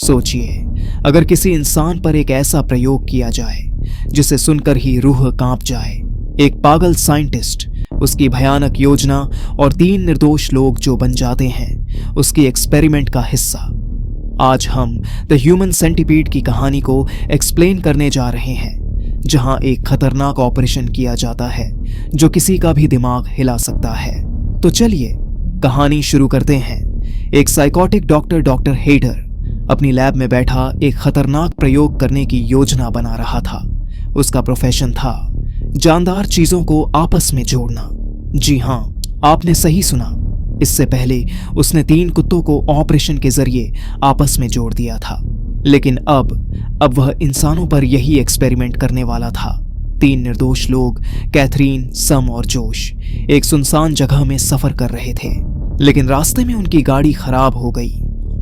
सोचिए, अगर किसी इंसान पर एक ऐसा प्रयोग किया जाए जिसे सुनकर ही रूह कांप जाए। एक पागल साइंटिस्ट, उसकी भयानक योजना और 3 निर्दोष लोग जो बन जाते हैं उसकी एक्सपेरिमेंट का हिस्सा। आज हम द ह्यूमन सेंटीपीड की कहानी को एक्सप्लेन करने जा रहे हैं, जहां एक खतरनाक ऑपरेशन किया जाता है जो किसी का भी दिमाग हिला सकता है। तो चलिए कहानी शुरू करते हैं। एक साइकोटिक डॉक्टर हेडर अपनी लैब में बैठा एक खतरनाक प्रयोग करने की योजना बना रहा था। उसका प्रोफेशन था जानदार चीजों को आपस में जोड़ना। जी हां, आपने सही सुना। इससे पहले उसने 3 कुत्तों को ऑपरेशन के जरिए आपस में जोड़ दिया था, लेकिन अब वह इंसानों पर यही एक्सपेरिमेंट करने वाला था। 3 निर्दोष लोग, कैथरीन, सम और जोश, एक सुनसान जगह में सफर कर रहे थे, लेकिन रास्ते में उनकी गाड़ी खराब हो गई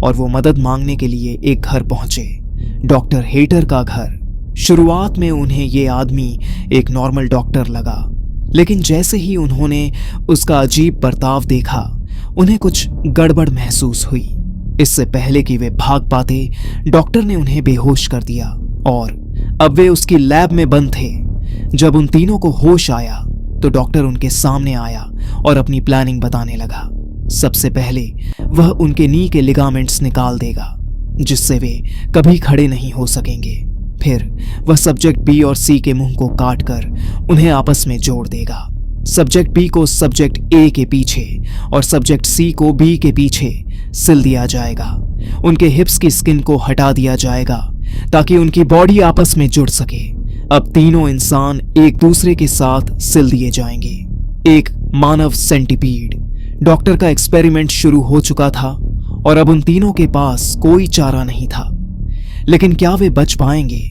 और वो मदद मांगने के लिए एक घर पहुंचे, डॉक्टर हेटर का घर। शुरुआत में उन्हें ये आदमी एक नॉर्मल डॉक्टर लगा, लेकिन जैसे ही उन्होंने उसका अजीब बर्ताव देखा, उन्हें कुछ गड़बड़ महसूस हुई। इससे पहले कि वे भाग पाते, डॉक्टर ने उन्हें बेहोश कर दिया और अब वे उसकी लैब में बंद थे। जब उन तीनों को होश आया तो डॉक्टर उनके सामने आया और अपनी प्लानिंग बताने लगा। सबसे पहले वह उनके नी के लिगामेंट्स निकाल देगा, जिससे वे कभी खड़े नहीं हो सकेंगे। फिर वह सब्जेक्ट बी और सी के मुंह को काटकर उन्हें आपस में जोड़ देगा। सब्जेक्ट बी को सब्जेक्ट ए के पीछे और सब्जेक्ट सी को बी के पीछे सिल दिया जाएगा। उनके हिप्स की स्किन को हटा दिया जाएगा ताकि उनकी बॉडी आपस में जुड़ सके। अब तीनों इंसान एक दूसरे के साथ सिल दिए जाएंगे, एक मानव सेंटीपीड। डॉक्टर का एक्सपेरिमेंट शुरू हो चुका था और अब उन तीनों के पास कोई चारा नहीं था। लेकिन क्या वे बच पाएंगे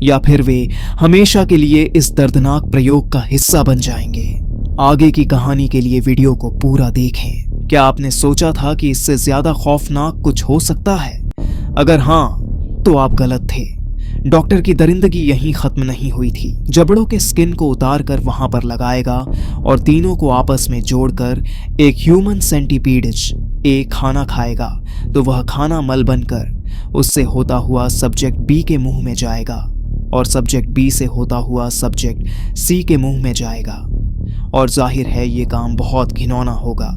या फिर वे हमेशा के लिए इस दर्दनाक प्रयोग का हिस्सा बन जाएंगे? आगे की कहानी के लिए वीडियो को पूरा देखें। क्या आपने सोचा था कि इससे ज्यादा खौफनाक कुछ हो सकता है? अगर हां, तो आप गलत थे। डॉक्टर की दरिंदगी यहीं खत्म नहीं हुई थी। जबड़ों के स्किन को उतार कर वहां पर लगाएगा और तीनों को आपस में जोड़कर एक ह्यूमन सेंटीपीडिज एक खाना खाएगा, तो वह खाना मल बनकर उससे होता हुआ सब्जेक्ट बी के मुंह में जाएगा और सब्जेक्ट बी से होता हुआ सब्जेक्ट सी के मुंह में जाएगा। और जाहिर है ये काम बहुत घिनौना होगा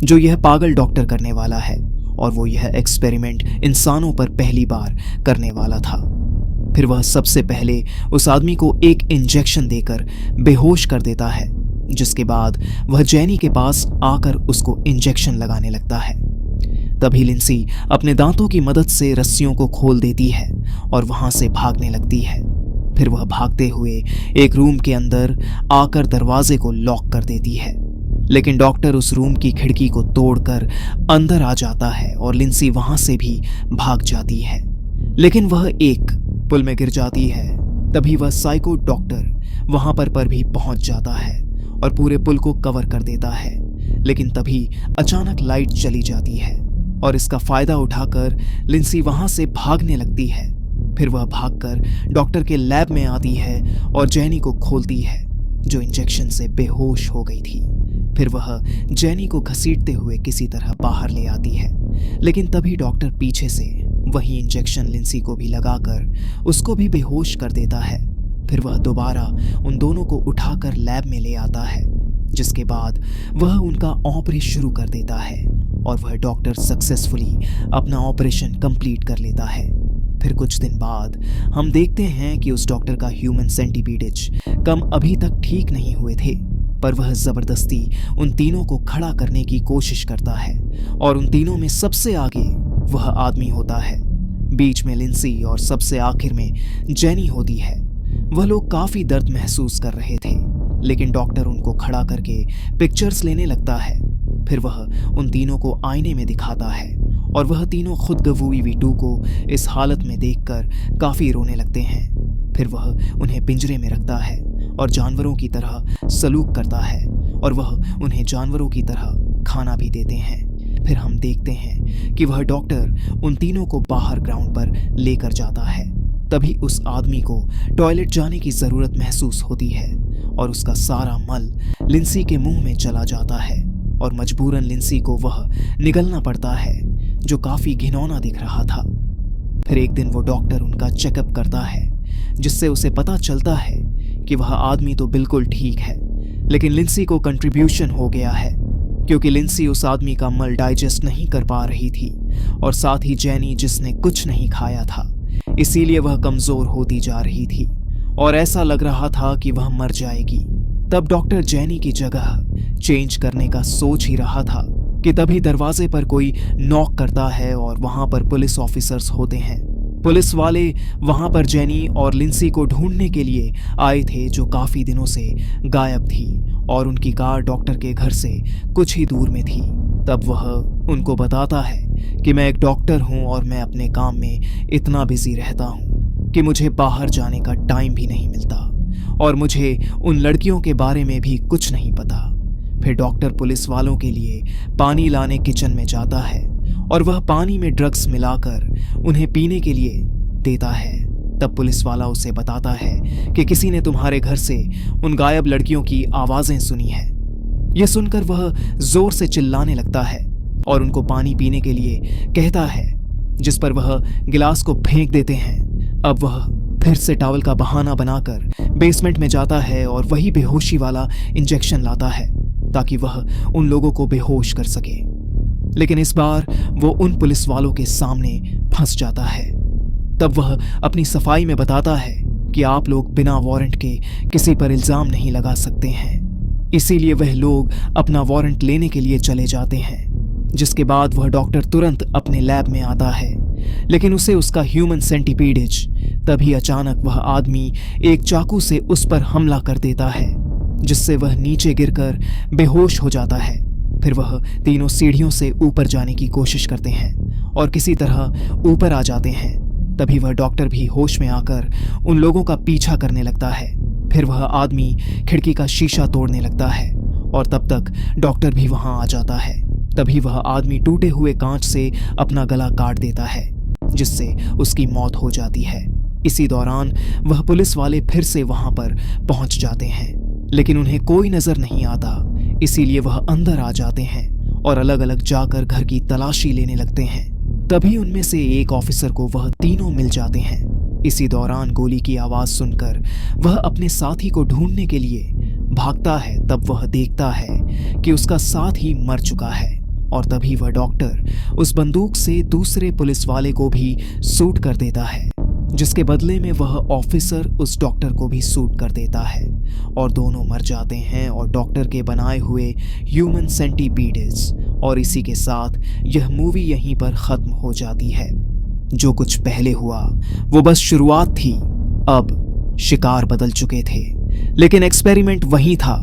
जो यह पागल डॉक्टर करने वाला है, और वो यह एक्सपेरिमेंट इंसानों पर पहली बार करने वाला था। फिर वह सबसे पहले उस आदमी को एक इंजेक्शन देकर बेहोश कर देता है, जिसके बाद वह जेनी के पास आकर उसको इंजेक्शन लगाने लगता है। तभी लिंसी अपने दांतों की मदद से रस्सियों को खोल देती है और वहां से भागने लगती है। फिर वह भागते हुए एक रूम के अंदर आकर दरवाजे को लॉक कर देती है, लेकिन डॉक्टर उस रूम की खिड़की को तोड़कर अंदर आ जाता है और लिंसी वहां से भी भाग जाती है, लेकिन वह एक पुल में गिर जाती है। तभी वह साइको डॉक्टर वहां पर भी पहुंच जाता है और पूरे पुल को कवर कर देता है, लेकिन तभी अचानक लाइट चली जाती है और इसका फायदा उठाकर लिंसी वहां से भागने लगती है। फिर वह भागकर डॉक्टर के लैब में आती है और जेनी को खोलती है, जो इंजेक्शन से बेहोश हो गई थी। फिर वह जेनी को घसीटते हुए किसी तरह बाहर ले आती है, लेकिन तभी डॉक्टर पीछे से वही इंजेक्शन लिंसी को भी लगाकर उसको भी बेहोश कर देता है। फिर वह दोबारा उन दोनों को उठाकर लैब में ले आता है, जिसके बाद वह उनका ऑपरेशन शुरू कर देता है और वह डॉक्टर सक्सेसफुली अपना ऑपरेशन कंप्लीट कर लेता है। फिर कुछ दिन बाद हम देखते हैं कि उस डॉक्टर का ह्यूमन सेंटीपीडिज कम अभी तक ठीक नहीं हुए थे, पर वह जबरदस्ती उन तीनों को खड़ा करने की कोशिश करता है और उन तीनों में सबसे आगे वह आदमी होता है। बीच में लिंसी और सबसे आखिर में जेनी होती है। वह लोग काफी दर्द महसूस कर रहे थे, लेकिन डॉक्टर उनको खड़ा करके पिक्चर्स लेने लगता है। फिर वह उन तीनों को आईने में दिखाता है और वह तीनों खुद गवुई वीटू को इस हालत में देखकर काफी रोने लगते हैं। फिर वह उन्हें पिंजरे में रखता है और जानवरों की तरह सलूक करता है और वह उन्हें जानवरों की तरह खाना भी देते हैं। फिर हम देखते हैं कि वह डॉक्टर उन तीनों को बाहर ग्राउंड पर लेकर जाता है। तभी उस आदमी को टॉयलेट जाने की जरूरत महसूस होती है और उसका सारा मल लिंसी के मुंह में चला जाता है और मजबूरन लिंसी को वह निगलना पड़ता है, जो काफी घिनौना दिख रहा था। फिर एक दिन वो डॉक्टर उनका चेकअप करता है, जिससे उसे पता चलता है कि वह आदमी तो बिल्कुल ठीक है, लेकिन लिंसी को कंट्रीब्यूशन हो गया है, क्योंकि लिंसी उस आदमी का मल डाइजेस्ट नहीं कर पा रही थी, और साथ ही जैनी जिसने कुछ नहीं खाया था, इसीलिए वह कमजोर होती जा रही थी और ऐसा लग रहा था कि वह मर जाएगी। तब डॉक्टर जैनी की जगह चेंज करने का सोच ही रहा था कि तभी दरवाजे पर कोई नॉक करता है और वहां पर पुलिस ऑफिसर्स होते हैं। पुलिस वाले वहां पर जैनी और लिंसी को ढूंढने के लिए आए थे, जो काफी दिनों से गायब थी और उनकी कार डॉक्टर के घर से कुछ ही दूर में थी। तब वह उनको बताता है कि मैं एक डॉक्टर हूं और मैं अपने काम में इतना बिजी रहता हूं कि मुझे बाहर जाने का टाइम भी नहीं मिलता और मुझे उन लड़कियों के बारे में भी कुछ नहीं पता। फिर डॉक्टर पुलिस वालों के लिए पानी लाने किचन में जाता है और वह पानी में ड्रग्स मिलाकर उन्हें पीने के लिए देता है। तब पुलिस वाला उसे बताता है कि किसी ने तुम्हारे घर से उन गायब लड़कियों की आवाजें सुनी है। यह सुनकर वह जोर से चिल्लाने लगता है और उनको पानी पीने के लिए कहता है, जिस पर वह गिलास को फेंक देते हैं। अब वह फिर से टॉवल का बहाना बनाकर बेसमेंट में जाता है और वही बेहोशी वाला इंजेक्शन लाता है ताकि वह उन लोगों को बेहोश कर सके। लेकिन इस बार वो उन पुलिस वालों के सामने फंस जाता है। तब वह अपनी सफाई में बताता है कि आप लोग बिना वारंट के किसी पर इल्जाम नहीं लगा सकते हैं, इसीलिए वह लोग अपना वारंट लेने के लिए चले जाते हैं। जिसके बाद वह डॉक्टर तुरंत अपने लैब में आता है, लेकिन उसे उसका ह्यूमन सेंटीपीडिज तभी अचानक वह आदमी एक चाकू से उस पर हमला कर देता है, जिससे वह नीचे गिरकर बेहोश हो जाता है। फिर वह तीनों सीढ़ियों से ऊपर जाने की कोशिश करते हैं और किसी तरह ऊपर आ जाते हैं। तभी वह डॉक्टर भी होश में आकर उन लोगों का पीछा करने लगता है। फिर वह आदमी खिड़की का शीशा तोड़ने लगता है और तब तक डॉक्टर भी वहां आ जाता है। तभी वह आदमी टूटे हुए कांच से अपना गला काट देता है, जिससे उसकी मौत हो जाती है। इसी दौरान वह पुलिस वाले फिर से वहां पर पहुंच जाते हैं, लेकिन उन्हें कोई नजर नहीं आता, इसीलिए वह अंदर आ जाते हैं और अलग अलग जाकर घर की तलाशी लेने लगते हैं। तभी उनमें से एक ऑफिसर को वह तीनों मिल जाते हैं। इसी दौरान गोली की आवाज सुनकर वह अपने साथी को ढूंढने के लिए भागता है। तब वह देखता है कि उसका साथी मर चुका है और तभी वह डॉक्टर उस बंदूक से दूसरे पुलिस वाले को भी शूट कर देता है, जिसके बदले में वह ऑफिसर उस डॉक्टर को भी शूट कर देता है और दोनों मर जाते हैं और डॉक्टर के बनाए हुए ह्यूमन सेंटीपीड्स। और इसी के साथ यह मूवी यहीं पर खत्म हो जाती है। जो कुछ पहले हुआ वो बस शुरुआत थी, अब शिकार बदल चुके थे, लेकिन एक्सपेरिमेंट वही था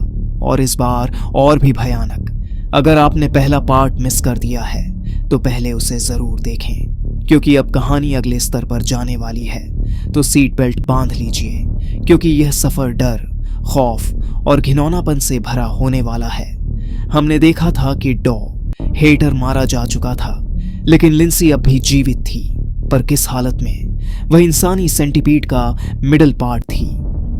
और इस बार और भी भयानक। अगर आपने पहला पार्ट मिस कर दिया है तो पहले उसे जरूर देखें, क्योंकि अब कहानी अगले स्तर पर जाने वाली है। तो सीट बेल्ट बांध लीजिए, क्योंकि यह सफर डर, खौफ और घिनौनापन से भरा होने वाला है। हमने देखा था कि डॉ हेटर मारा जा चुका था, लेकिन लिंसी अब भी जीवित थी, पर किस हालत में? वह इंसानी सेंटीपीड का मिडल पार्ट थी,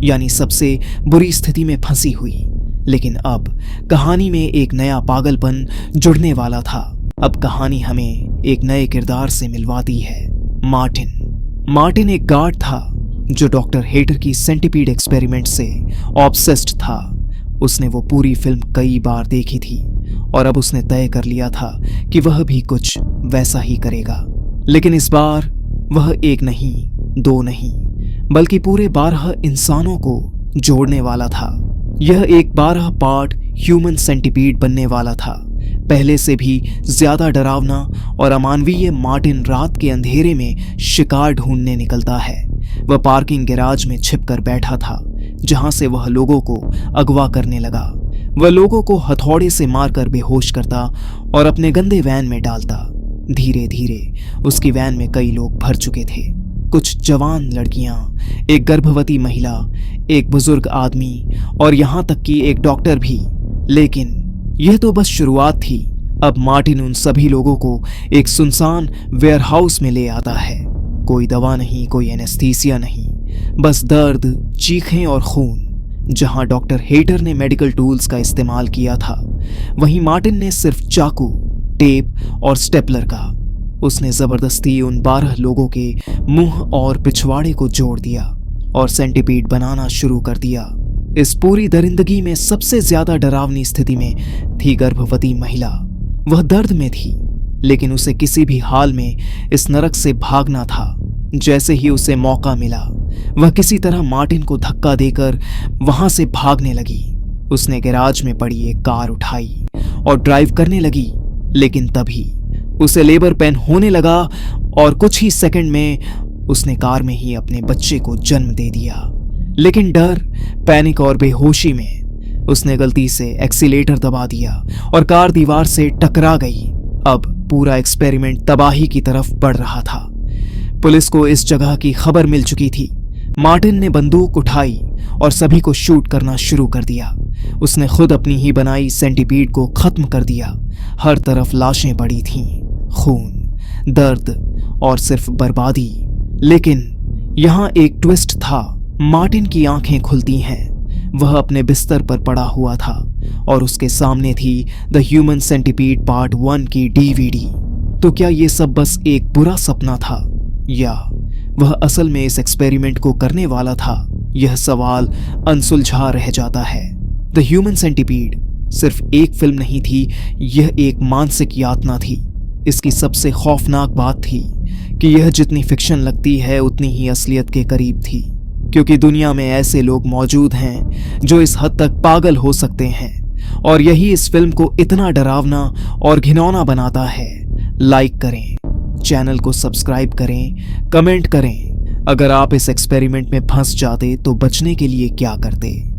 यानी सबसे बुरी स्थिति में फंसी हुई। लेकिन अब कहानी में एक नया पागलपन जुड़ने वाला था। अब कहानी हमें एक नए किरदार से मिलवाती है, मार्टिन एक गार्ड था जो डॉक्टर हेटर की सेंटीपीड एक्सपेरिमेंट से ऑब्सेस्ड था। उसने वो पूरी फिल्म कई बार देखी थी और अब उसने तय कर लिया था कि वह भी कुछ वैसा ही करेगा। लेकिन इस बार वह एक नहीं, दो नहीं, बल्कि पूरे 12 इंसानों को जोड़ने वाला था। यह एक 12 पार्ट ह्यूमन सेंटीपीड बनने वाला था। पहले से भी ज्यादा डरावना और अमानवीय मार्टिन रात के अंधेरे में शिकार ढूंढने निकलता है। वह पार्किंग गैराज में छिपकर बैठा था, जहां से वह लोगों को अगवा करने लगा। वह लोगों को हथौड़े से मारकर बेहोश करता और अपने गंदे वैन में डालता। धीरे धीरे उसकी वैन में कई लोग भर चुके थे, कुछ जवान लड़कियां, एक गर्भवती महिला, एक बुजुर्ग आदमी और यहां तक कि एक डॉक्टर भी। लेकिन यह तो बस शुरुआत थी। अब मार्टिन उन सभी लोगों को एक सुनसान वेयरहाउस में ले आता है। कोई दवा नहीं, कोई एनेस्थीसिया नहीं, बस दर्द, चीखें और खून। जहां डॉक्टर हेटर ने मेडिकल टूल्स का इस्तेमाल किया था, वहीं मार्टिन ने सिर्फ चाकू, टेप और स्टेपलर का। उसने जबरदस्ती उन 12 लोगों के मुंह और पिछवाड़े को जोड़ दिया और सेंटीपीड बनाना शुरू कर दिया। इस पूरी दरिंदगी में सबसे ज्यादा डरावनी स्थिति में थी गर्भवती महिला। वह दर्द में थी, लेकिन उसे किसी भी हाल में इस नरक से भागना था। जैसे ही उसे मौका मिला, वह किसी तरह मार्टिन को धक्का देकर वहां से भागने लगी। उसने गैराज में पड़ी एक कार उठाई और ड्राइव करने लगी, लेकिन तभी उसे लेबर पेन होने लगा और कुछ ही सेकंड में उसने कार में ही अपने बच्चे को जन्म दे दिया। लेकिन डर, पैनिक और बेहोशी में उसने गलती से एक्सीलेटर दबा दिया और कार दीवार से टकरा गई। अब पूरा एक्सपेरिमेंट तबाही की तरफ बढ़ रहा था। पुलिस को इस जगह की खबर मिल चुकी थी। मार्टिन ने बंदूक उठाई और सभी को शूट करना शुरू कर दिया। उसने खुद अपनी ही बनाई सेंटीपीड को खत्म कर दिया। हर तरफ लाशें पड़ी थीं, खून, दर्द और सिर्फ बर्बादी। लेकिन यहाँ एक ट्विस्ट था। मार्टिन की आंखें खुलती हैं। वह अपने बिस्तर पर पड़ा हुआ था और उसके सामने थी द ह्यूमन सेंटीपीड पार्ट 1 की डीवीडी। तो क्या ये सब बस एक बुरा सपना था, या वह असल में इस एक्सपेरिमेंट को करने वाला था? यह सवाल अनसुलझा रह जाता है। द ह्यूमन सेंटीपीड सिर्फ एक फिल्म नहीं थी, यह एक मानसिक यातना थी। इसकी सबसे खौफनाक बात थी कि यह जितनी फिक्शन लगती है उतनी ही असलियत के करीब थी, क्योंकि दुनिया में ऐसे लोग मौजूद हैं जो इस हद तक पागल हो सकते हैं, और यही इस फिल्म को इतना डरावना और घिनौना बनाता है। लाइक करें, चैनल को सब्सक्राइब करें, कमेंट करें। अगर आप इस एक्सपेरिमेंट में फंस जाते तो बचने के लिए क्या करते?